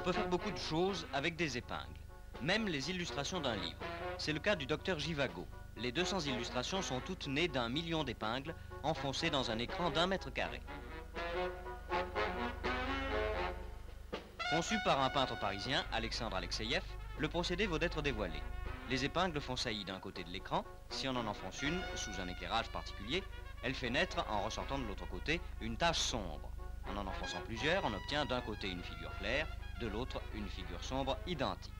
peut faire beaucoup de choses avec des épingles, même les illustrations d'un livre. C'est le cas du docteur Givago. Les 200 illustrations sont toutes nées d'1 million d'épingles enfoncées dans un écran d'1 mètre carré. Conçu par un peintre parisien, Alexandre Alexeïev, le procédé vaut d'être dévoilé. Les épingles font saillie d'un côté de l'écran. Si on en enfonce une, sous un éclairage particulier, elle fait naître, en ressortant de l'autre côté, une tache sombre. En en enfonçant plusieurs, on obtient d'un côté une figure claire, de l'autre une figure sombre identique.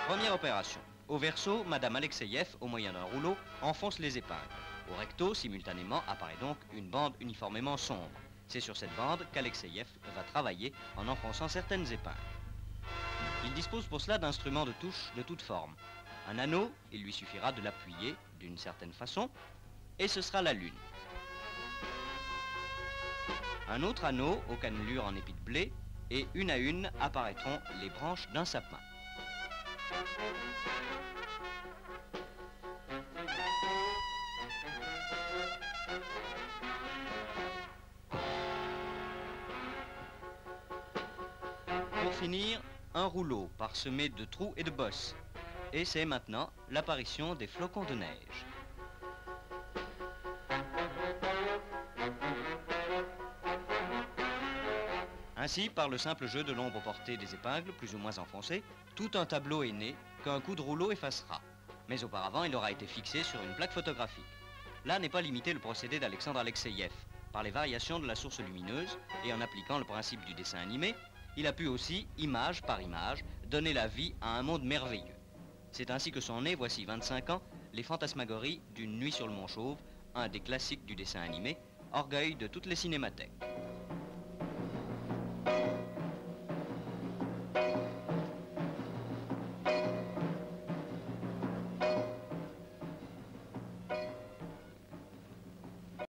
Première opération. Au verso, Madame Alexeïev, au moyen d'un rouleau, enfonce les épingles. Au recto, simultanément, apparaît donc une bande uniformément sombre. C'est sur cette bande qu'Alexeïev va travailler en enfonçant certaines épingles. Il dispose pour cela d'instruments de touche de toute forme. Un anneau, il lui suffira de l'appuyer d'une certaine façon, et ce sera la lune. Un autre anneau aux cannelures en épi de blé, et une à une apparaîtront les branches d'un sapin. Pour finir, un rouleau parsemé de trous et de bosses. Et c'est maintenant l'apparition des flocons de neige. Ainsi, par le simple jeu de l'ombre portée des épingles, plus ou moins enfoncées, tout un tableau est né qu'un coup de rouleau effacera. Mais auparavant, il aura été fixé sur une plaque photographique. Là n'est pas limité le procédé d'Alexandre Alexeïev. Par les variations de la source lumineuse et en appliquant le principe du dessin animé, il a pu aussi, image par image, donner la vie à un monde merveilleux. C'est ainsi que sont nées, voici 25 ans, les fantasmagories d'une nuit sur le Mont Chauve, un des classiques du dessin animé, orgueil de toutes les cinémathèques.